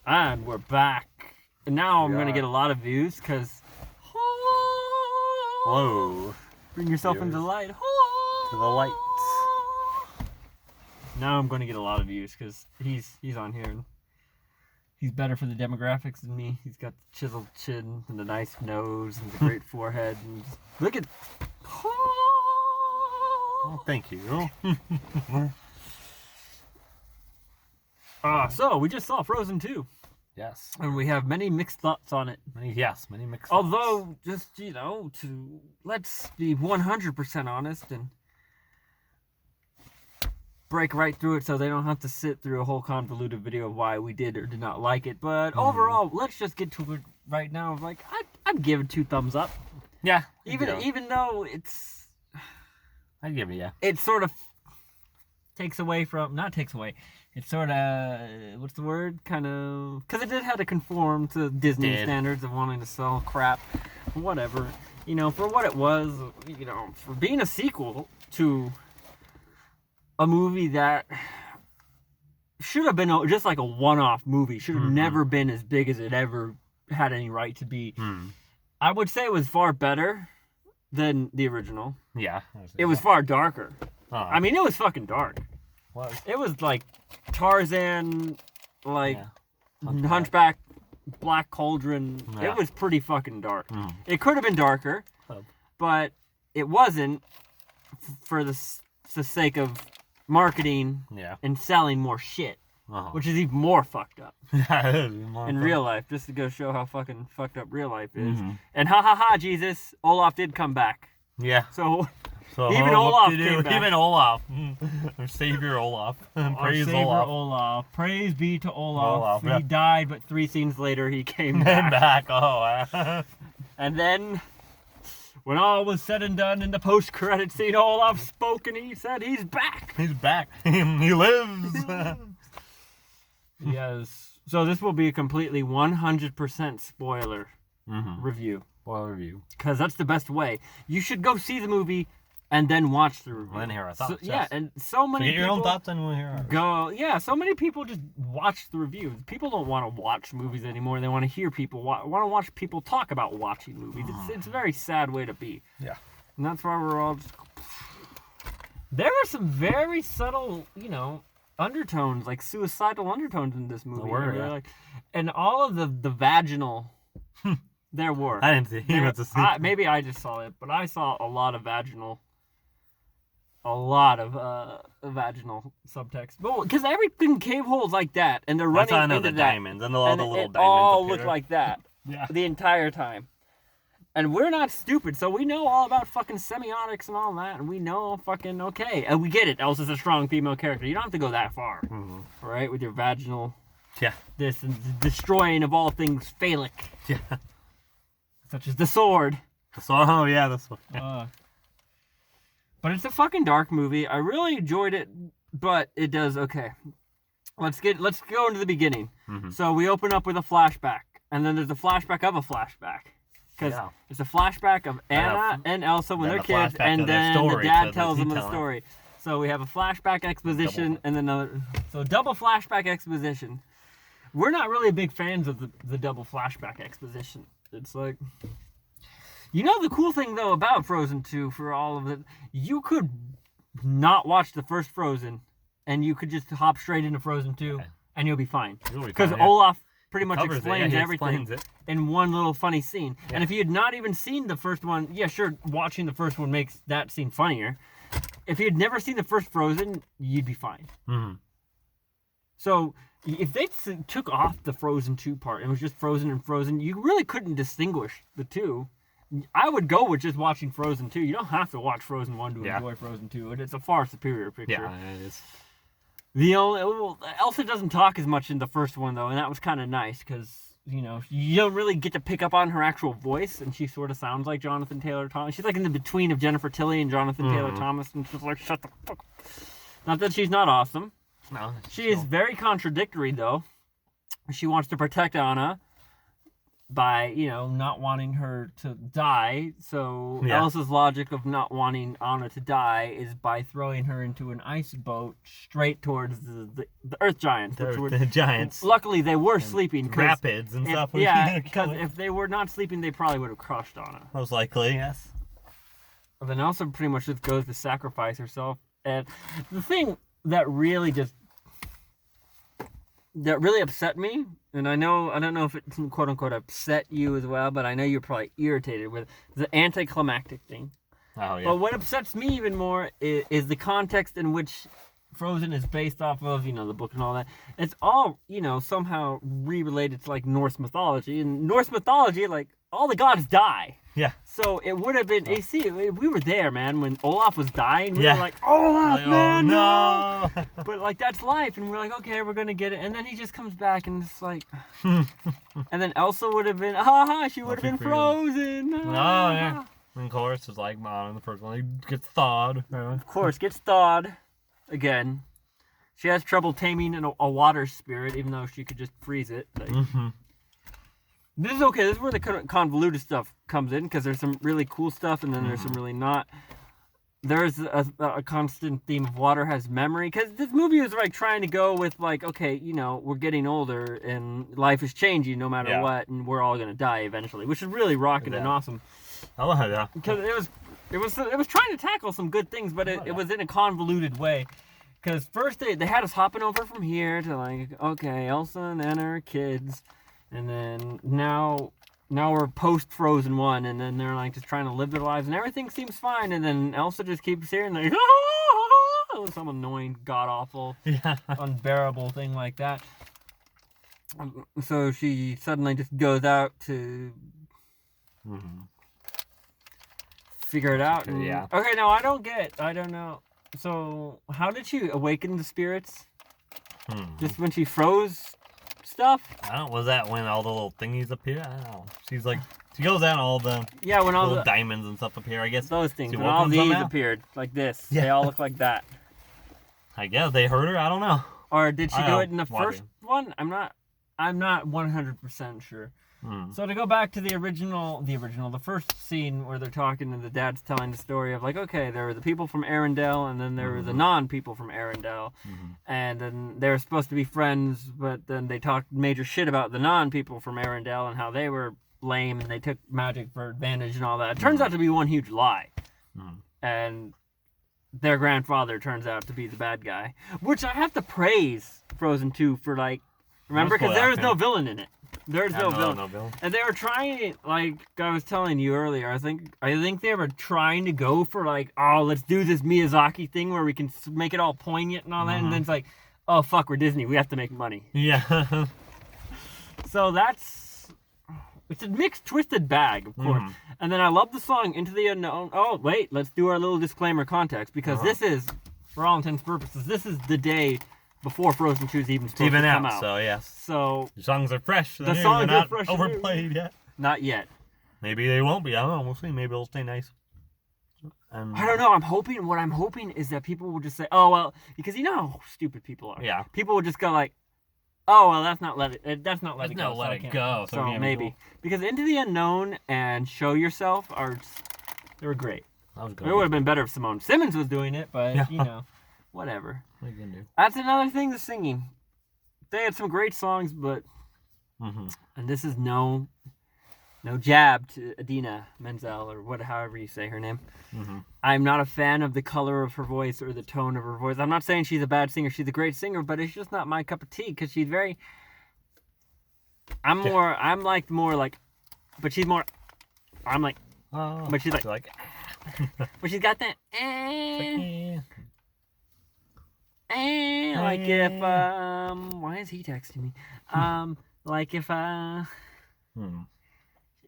And we're back. And now I'm going to get a lot of views because... Hello. Bring yourself into the light. To the light. Now I'm going to get a lot of views because he's on here. And he's better for the demographics than me. He's got the chiseled chin and a nice nose and a great forehead. And look at... Oh, thank you. So we just saw Frozen 2. Yes. And we have many mixed thoughts on it. Many mixed Although, just, let's be 100% honest and break right through it so they don't have to sit through a whole convoluted video of why we did or did not like it. But overall, let's just get to it right now. Like, I'd give it 2 thumbs up. Yeah. Even though it's... I'd give it, yeah. It sort of takes away from... Not takes away. It's sort of... What's the word? Kind of... Because it did have to conform to Disney standards of wanting to sell crap. Whatever. For what it was, for being a sequel to a movie that should have been just like a one-off movie. Should have never been as big as it ever had any right to be. I would say it was far better than the original. Yeah. It was far darker. Oh. It was fucking dark. What? It was like Tarzan, Hunchback, Black Cauldron. Yeah. It was pretty fucking dark. It could have been darker, but it wasn't for the sake of marketing and selling more shit, which is even more fucked up in real life, just to go show how fucking fucked up real life is. And Jesus, Olaf did come back. Yeah. So even Olaf came back. Even Olaf. Our savior Olaf. Praise Olaf. Praise be to Olaf. He died, but 3 scenes later he came back. And then, when all was said and done in the post-credit scene, Olaf spoke and he said he's back. He's back. He lives. Yes. So this will be a completely 100% spoiler review. Spoiler review. Because that's the best way. You should go see the movie and then watch the review. And hear our thoughts. Yeah, and so many get your people own thoughts and we'll hear ours. So many people just watch the reviews. People don't want to watch movies anymore. They want to hear people want to watch people talk about watching movies. It's a very sad way to be. Yeah. And that's why we're all just... There are some very subtle, undertones, like suicidal undertones in this movie. And all of the vaginal... There were. I didn't see it. Maybe I just saw it, but I saw a lot of vaginal subtext. Because everything cave holes like that, and they're running into the that. Diamonds and all the little diamonds. All look like that the entire time. And we're not stupid, so we know all about fucking semiotics and all that, and we know fucking okay. And we get it. Elsa's a strong female character. You don't have to go that far, right? With your vaginal... Yeah. This and destroying of all things phallic. Yeah. Such as the sword. The sword. Yeah. But it's a fucking dark movie. I really enjoyed it, but it does okay. Let's go into the beginning. So we open up with a flashback, and then there's a flashback of a flashback. Because it's a flashback of Anna and Elsa when they're kids, and then the dad tells them the story. So we have a flashback exposition, and then double flashback exposition. We're not really big fans of the double flashback exposition. It's like... the cool thing, though, about Frozen 2, for all of it, you could not watch the first Frozen, and you could just hop straight into Frozen 2, and you'll be fine. Because Olaf pretty much explains everything in one little funny scene. Yeah. And if you had not even seen the first one, watching the first one makes that scene funnier. If you had never seen the first Frozen, you'd be fine. So... If they took off the Frozen 2 part and it was just Frozen and Frozen, you really couldn't distinguish the two. I would go with just watching Frozen 2. You don't have to watch Frozen 1 to enjoy Frozen 2. It's a far superior picture. Yeah, it is. Elsa doesn't talk as much in the first one, though, and that was kind of nice because, you don't really get to pick up on her actual voice, and she sort of sounds like Jonathan Taylor Thomas. She's like in the between of Jennifer Tilly and Jonathan Taylor Thomas, and she's like, shut the fuck. Not that she's not awesome. No, she is very contradictory, though. She wants to protect Anna, by, you know, not wanting her to die. So Yeah. Elsa's logic of not wanting Anna to die is by throwing her into an ice boat straight towards the Earth Giants. The giants. Luckily, they were sleeping. Rapids and stuff. Yeah, because if they were not sleeping, they probably would have crushed Anna. Most likely, yes. But then Elsa pretty much just goes to sacrifice herself. And the thing that really upset me, and I don't know if it quote unquote upset you as well, but I know you're probably irritated with the anticlimactic thing. Oh yeah. But what upsets me even more is the context in which Frozen is based off of, you know, the book and all that. It's all, you know, somehow related to like Norse mythology. In Norse mythology, like all the gods die. Yeah. So it would have been. You see, we were there, man, when Olaf was dying. We Yeah. were like, Olaf, Like, man, oh, no. But like that's life, and we're like, okay, we're gonna get it. And then he just comes back, and it's like, and then Elsa would have been, she would have been frozen. Oh yeah. And of course, it's like in the first one, he gets thawed. Of course, gets thawed again. She has trouble taming a water spirit, even though she could just freeze it. Like, This is okay. This is where the convoluted stuff comes in, because there's some really cool stuff, and then there's some really not. There's a constant theme of water has memory, because this movie is like trying to go with like, okay, you know, we're getting older and life is changing no matter what, and we're all gonna die eventually, which is really rocking and awesome. I love that. Because it was trying to tackle some good things, but it was in a convoluted way. Because first they had us hopping over from here to like, okay, Elsa and Anna are kids, and then now we're post Frozen 1, and then they're like just trying to live their lives, and everything seems fine, and then Elsa just keeps hearing like some annoying, god awful, unbearable thing like that. So she suddenly just goes out to figure it out. And, okay, no, I don't know. So how did she awaken the spirits? Just when she froze stuff? I don't know. Was that when all the little thingies appear? I don't know. She's like, she goes out and all the when all little diamonds and stuff appear, I guess. Those things. When all these appeared, like this. Yeah. They all look like that. I guess they hurt her. I don't know. Or did she do it in the first one? I'm not 100% sure. So to go back to the first scene where they're talking and the dad's telling the story of like, okay, there were the people from Arendelle, and then there were the non-people from Arendelle, and then they were supposed to be friends, but then they talked major shit about the non-people from Arendelle and how they were lame and they took magic for advantage and all that. It turns out to be one huge lie, and their grandfather turns out to be the bad guy, which I have to praise Frozen 2 for, like, remember, because there is no villain in it. There's no villain. And they were trying, like I was telling you earlier, I think they were trying to go for like, oh, let's do this Miyazaki thing where we can make it all poignant and all that, and then it's like, oh fuck, we're Disney, we have to make money. Yeah. So it's a mixed, twisted bag, of course. And then I love the song Into the Unknown. Oh wait, let's do our little disclaimer context, because this is, for all intents and purposes, this is the day before Frozen 2 is even supposed to come out. So, yes. So the songs are fresh. The songs are fresh. Overplayed yet. Not yet. Maybe they won't be. I don't know. We'll see. Maybe it'll stay nice. I don't know. What I'm hoping is that people will just say, oh, well, because you know how stupid people are. Yeah. People will just go like, oh, well, that's not let it go. Let it go. So maybe. Cool. Because Into the Unknown and Show Yourself they were great. That was good. It would have been better if Simone Simmons was doing it, but, you know, whatever. That's another thing, the singing. They had some great songs, but and this is no jab to Idina Menzel, or however you say her name. I'm not a fan of the color of her voice or the tone of her voice. I'm not saying she's a bad singer. She's a great singer, but it's just not my cup of tea, because she's very. But she's more. I'm like. Oh, but she's like. But she's got that. Like if why is he texting me? Like if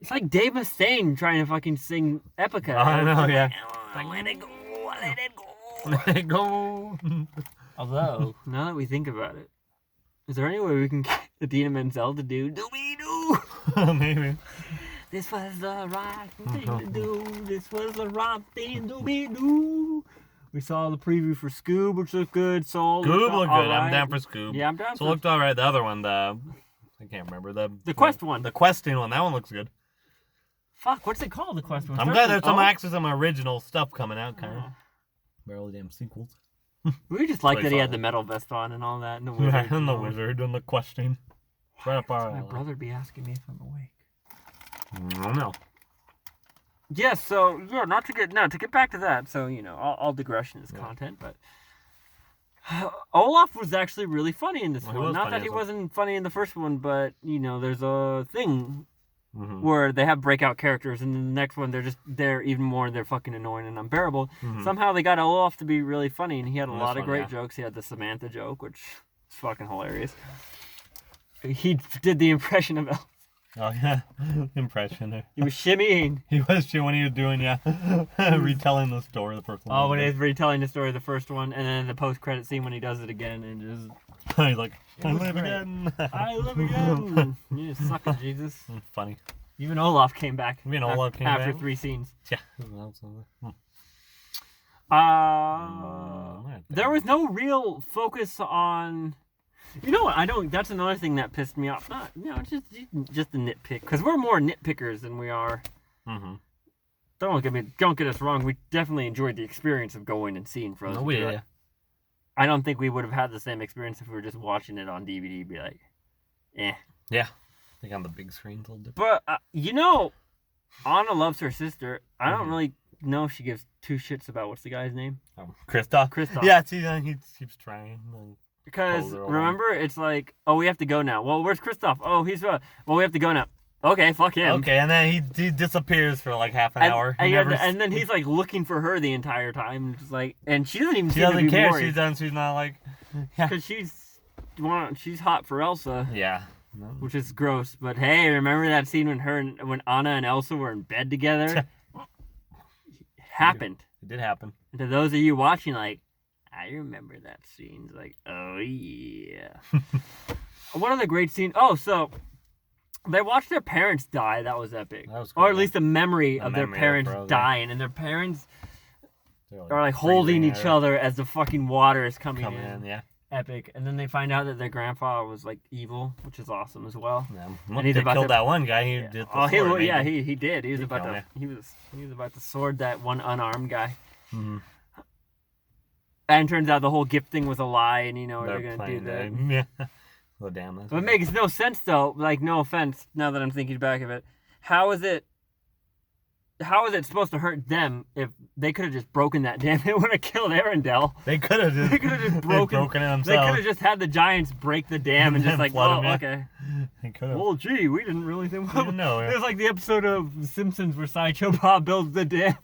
it's like Dave Mustaine trying to fucking sing Epica. I know, yeah. Like, let it go, let it go. Let it go. Although, now that we think about it, is there any way we can get Idina Menzel to do Dooby-Doo? Maybe. This was the right thing to do. This was the right thing, Dooby-Doo. We saw the preview for Scoob, which looked good. Soul. Scoob looked good. Right. I'm down for Scoob. Yeah, I'm down for Soul looked alright. The other one, I I can't remember the Quest one. The questing one. That one looks good. Fuck, what's it called? The Quest one. I'm glad there's actually some original stuff coming out, kind of. Barely damn sequels. We just like that he had the metal vest on and all that, and the wizard. And the wizard and the questing. Right up our My brother be asking me if I'm awake. I don't know. Yes, so yeah, to get back to that. So all digression is content, but Olaf was actually really funny in this one. Not that he wasn't funny in the first one, but there's a thing where they have breakout characters, and in the next one they're even more. They're fucking annoying and unbearable. Somehow they got Olaf to be really funny, and he had a lot of great jokes. He had the Samantha joke, which is fucking hilarious. He did the impression of Elsa. Oh yeah, impression. He was shimmying. He was when he was doing retelling the story of the first one. Oh, when he was retelling the story of the first one, and then the post-credit scene when he does it again, and just he's like, I live again. I live again. You suck it, Jesus. Funny. Even Olaf came back. After 3 scenes. Yeah. There was no real focus on. You know what? That's another thing that pissed me off. Just a nitpick, because we're more nitpickers than we are. Don't get us wrong. We definitely enjoyed the experience of going and seeing Frozen. Yeah. I don't think we would have had the same experience if we were just watching it on DVD. Be like, eh. Yeah. I think on the big screen's a little different. But Anna loves her sister. I don't really know if she gives two shits about what's the guy's name. Kristoff. Yeah. He keeps trying. Because, remember, it's like, oh, we have to go now. Well, where's Kristoff? Oh, he's... well, we have to go now. Okay, fuck him. Okay, and then he disappears for like half an hour. And then he's like looking for her the entire time. Just like, and she doesn't even She doesn't care. Worried. She's not like... Because she's hot for Elsa. Yeah. Which is gross. But hey, remember that scene when Anna and Elsa were in bed together? Happened. It did happen. And to those of you watching, like, I remember that scene. It's like, oh, yeah. One of the great scenes... Oh, so... They watched their parents die. That was epic. That was cool, or at least the memory of their parents dying. And their parents are like holding each other as the fucking water is coming in. Yeah. Epic. And then they find out that their grandfather was like evil, which is awesome as well. Yeah. And he's killed that one guy. He did the sword, he did. He was about to sword that one unarmed guy. Mm-hmm. And turns out the whole gift thing was a lie, and they're gonna do that. Yeah. Well, damn. But it makes no sense though. Like, no offense. Now that I'm thinking back of it, how is it supposed to hurt them if they could have just broken that dam? It would have killed Arendelle. They could have just broken it themselves. They could have just had the giants break the dam and just like, well, okay. They could have. Well, gee, we didn't really think. Well, no. It was like the episode of Simpsons where Sideshow Bob builds the dam.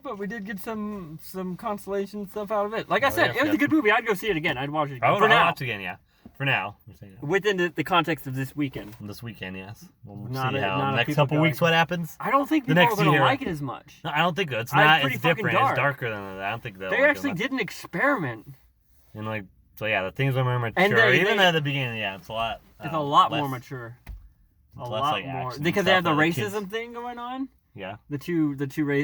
But we did get some consolation stuff out of it. Like I said, it was a good movie. I'd go see it again. I'd watch it again. I'd watch it again, yeah. For now. Within the context of this weekend. This weekend, yes. We'll not see how next couple weeks what happens. I don't think people are going to like it as much. No, I don't think it's not. It's different. Dark. It's darker than that. I don't think they actually did an experiment. And the things are more mature. Even at the beginning, it's a lot. It's a lot more mature. A lot more because they have the racism thing going on. Yeah. The two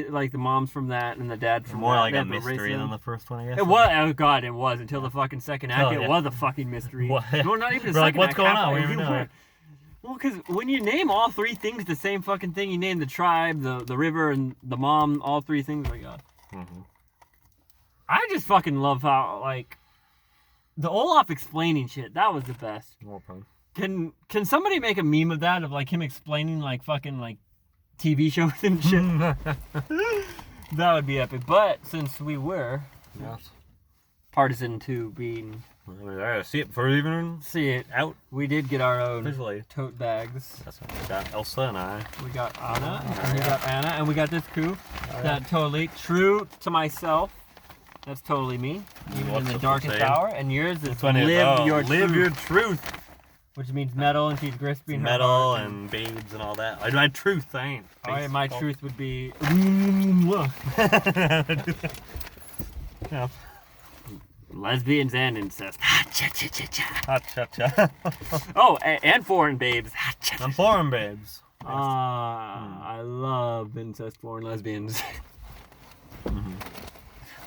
like the moms from that and the dad from more that. Like a mystery than the first one, I guess. It was. Oh God, it was until the fucking second act. It was a fucking mystery. What? No, not even. We're like, what's going on? We don't know. Well, because when you name all three things the same fucking thing, you name the tribe, the river, and the mom, all three things. Oh my God. Mm-hmm. I just fucking love how the Olaf explaining shit. That was the best. More fun. Can somebody make a meme of that, of him explaining fucking TV shows and shit? That would be epic. But since we were partisan to being see it before we even see it out, we did get our own visually tote bags. That's what we got. Elsa and I. We got Anna, and we got Anna, and we got this coup. That totally true to myself. That's totally me. Even in the darkest hour. And yours is live your truth. Which means metal, and she's crispy. Metal and babes and all that. My truth, I ain't. Alright, my truth would be. Yeah. Lesbians and incest. Ha-cha-cha. Oh, and foreign babes. And foreign babes. I love incest, foreign lesbians.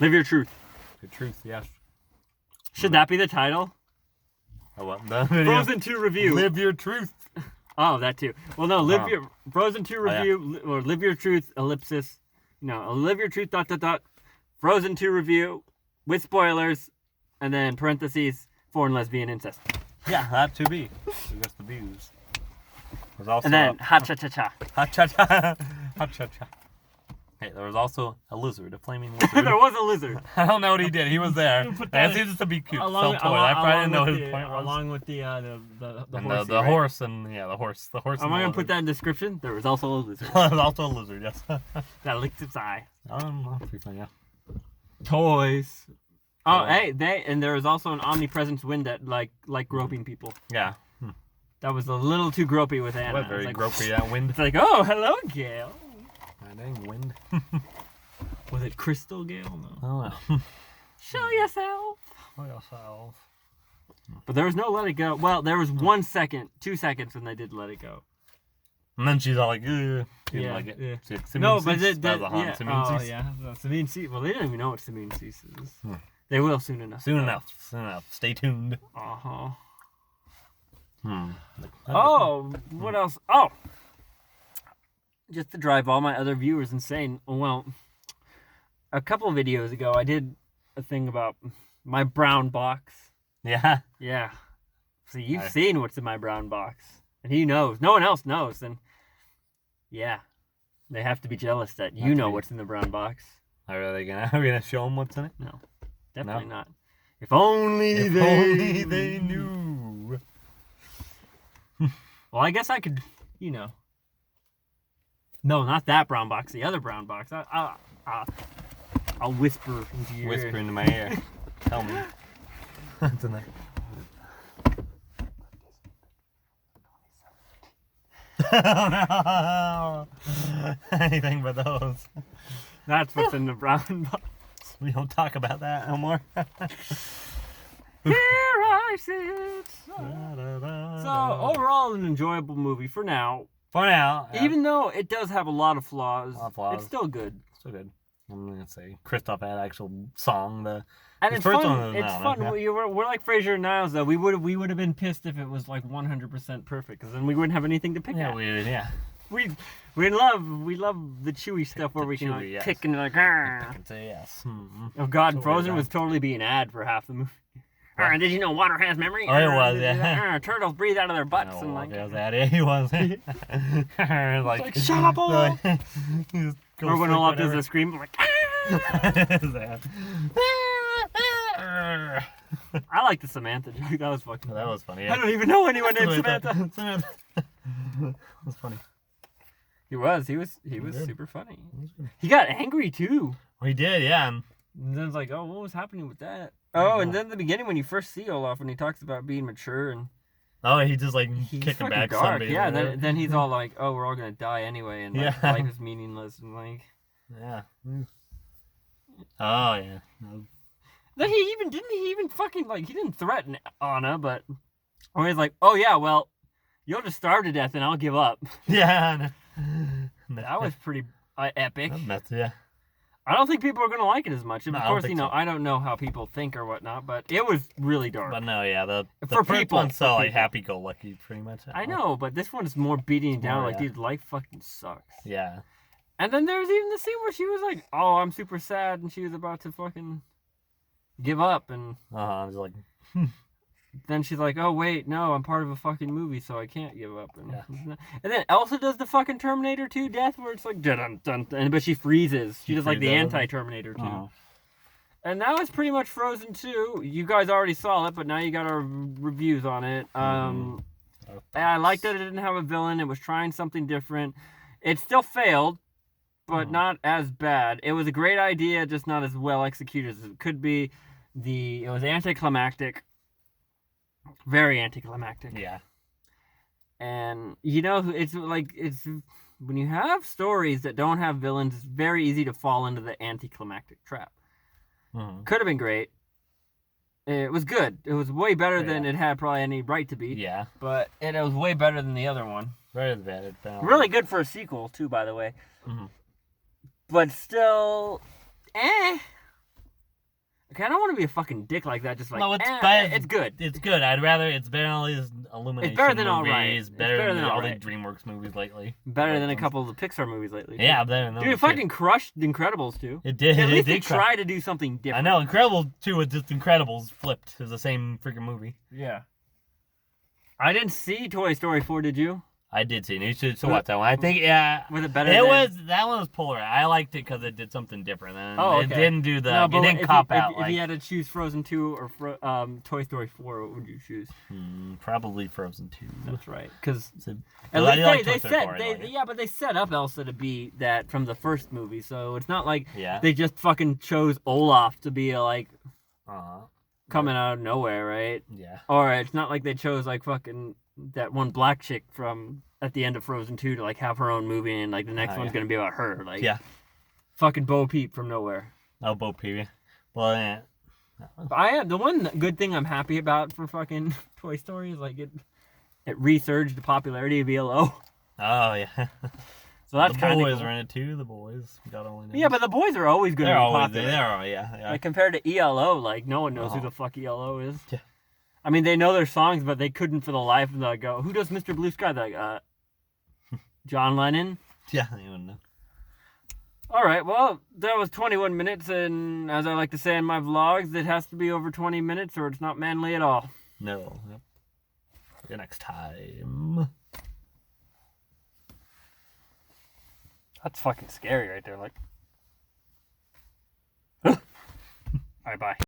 Live your truth. Your truth, yes. Should that be the title? Oh, what? The video? Frozen 2 review. Live your truth. Oh, that too. Well, no, Frozen 2 review, or live your truth, ellipsis. No, live your truth, ... Frozen 2 review with spoilers, and then parentheses, foreign lesbian incest. Yeah, that to be. Just the views. There's also And then ha-cha-cha-cha. Ha-cha-cha. Ha-cha-cha. Hey, there was also a lizard, a flaming lizard. There was a lizard. I don't know what he did. He was there. I see just to be cute. Along, I probably didn't know his the, point was. along with the horse. The horse and the horse. The horse. Am I gonna put that in the description? There was also a lizard. There was also a lizard. Yes. That licked its eye. Pretty fun, yeah. Toys. Oh, hey, and there was also an omnipresence wind that like groping people. Yeah. That was a little too gropey with Anna. What very gropey that wind. It's like, oh, hello, Gail. My dang wind. Was it Crystal Gale? No. Oh no. Show yourself. Show yourself. But there was no let it go. Well, there was 1 second, 2 seconds when they did let it go. And then she's all like, ugh. She didn't like it. Yeah. No, but that was a yeah. Simone Oh, Cease. yeah. Simone Cease. Well, they don't even know what Simone Cease is. They will soon enough. Soon enough. Stay tuned. Uh-huh. Oh, what else? Oh! Just to drive all my other viewers insane. Well, a couple videos ago, I did a thing about my brown box. yeah. Yeah. See, you've seen what's in my brown box. And he knows. No one else knows. And yeah, they have to be jealous that you know what's in the brown box. Are we gonna show them what's in it? No, definitely not. If only they knew. Well, I guess I could, No, not that brown box. The other brown box. I'll whisper into your Whisper ear. into my ear. Tell me. What's in there? Oh no! Anything but those. That's what's in the brown box. We don't talk about that no more. Here I sit. So overall, an enjoyable movie for now. For now, yeah. Even though it does have a lot of flaws, it's still good. Still good. I'm gonna say Christoph had actual song. And it's fun. It's fun. Yeah. We're like Fraser and Niles, though. We would have been pissed if it was like 100% perfect, because then we wouldn't have anything to pick at. We love the chewy stuff where we can like tick and like. Say yes. Oh God, totally Frozen was totally being ad for half the movie. Did you know water has memory? Oh, it was, yeah. Turtles breathe out of their butts and like. Yeah, that he was. like shut up, all. Or when Olaf does the scream, like. I like the Samantha joke. That was fucking. That was funny. Yeah. I don't even know anyone named Samantha. That was funny. He was super funny. He got angry too. Well, he did, yeah. And then it's like, oh, what was happening with that? Oh, and then the beginning when you first see Olaf, when he talks about being mature and. Oh, he just like kicking back dark. somebody. Yeah, then he's all like, oh, we're all gonna die anyway, and like, life is meaningless, and like. Yeah. Oh yeah. Then he even fucking like he didn't threaten Anna, but or he's like, oh yeah, well, you'll just starve to death and I'll give up. Yeah. That was pretty epic. Yeah. I don't think people are gonna like it as much. And of course, so. I don't know how people think or whatnot, but it was really dark. But no, yeah, the for first people, one's so like happy-go-lucky, pretty much. I know, but this one is more beating down. Like, dude, life fucking sucks. Yeah. And then there's even the scene where she was like, "Oh, I'm super sad," and she was about to fucking give up, and I was like, then she's like, "Oh wait, no, I'm part of a fucking movie, so I can't give up." And then Elsa does the fucking Terminator 2 death, where it's like, dun dun dun, but she freezes. She does like the anti-Terminator 2. And that was pretty much Frozen 2. You guys already saw it, but now you got our reviews on it. I liked that it didn't have a villain. It was trying something different. It still failed, but not as bad. It was a great idea, just not as well executed as it could be. It was anticlimactic. Very anticlimactic. Yeah. And, it's when you have stories that don't have villains, it's very easy to fall into the anticlimactic trap. Could have been great. It was good. It was way better than it had probably any right to be. Yeah. But it was way better than the other one. Very bad. Really good for a sequel, too, by the way. But still, Okay, I don't want to be a fucking dick like that. Just like, No, it's bad. It's good. It's good. I'd rather it's better than all these Illumination It's better than movies. Alright. It's Better than all the Alright. DreamWorks movies lately. Better than a couple of the Pixar movies lately. Yeah, better than those. Dude, it fucking crushed Incredibles too. It did. At least it they did tried to do something different. I know. Incredibles 2 was just Incredibles flipped. It was the same freaking movie. Yeah. I didn't see Toy Story 4, did you? I did see it. You should watch that one. I think, yeah. Was it better? That one was polar. I liked it because it did something different. And okay. It didn't do the. No, it didn't cop out. If you had to choose Frozen 2 or Toy Story 4, what would you choose? Probably Frozen 2. That's right. Because at least they said but they set up Elsa to be that from the first movie, so it's not like Yeah. they just fucking chose Olaf to be like Uh-huh. coming out of nowhere, right? Yeah. Or it's not like they chose like fucking that one black chick from at the end of Frozen 2 to like have her own movie and like the next one's gonna be about her. Like fucking Bo Peep from nowhere. Oh, Bo Peep. Well, yeah. But I am the one good thing I'm happy about for fucking Toy Story is like it resurged the popularity of ELO. Oh yeah. So that's kind of the boys cool. are in it too. The boys. God only knows. Yeah, but the boys are always going to be popular. Yeah. Like compared to ELO, like no one knows who the fuck ELO is. Yeah. I mean, they know their songs, but they couldn't for the life of them go, who does Mr. Blue Sky? They're like, John Lennon? Yeah, you wouldn't know. All right, well, that was 21 minutes, and as I like to say in my vlogs, it has to be over 20 minutes or it's not manly at all. No. Yep. See you next time. That's fucking scary right there, like. All right, bye.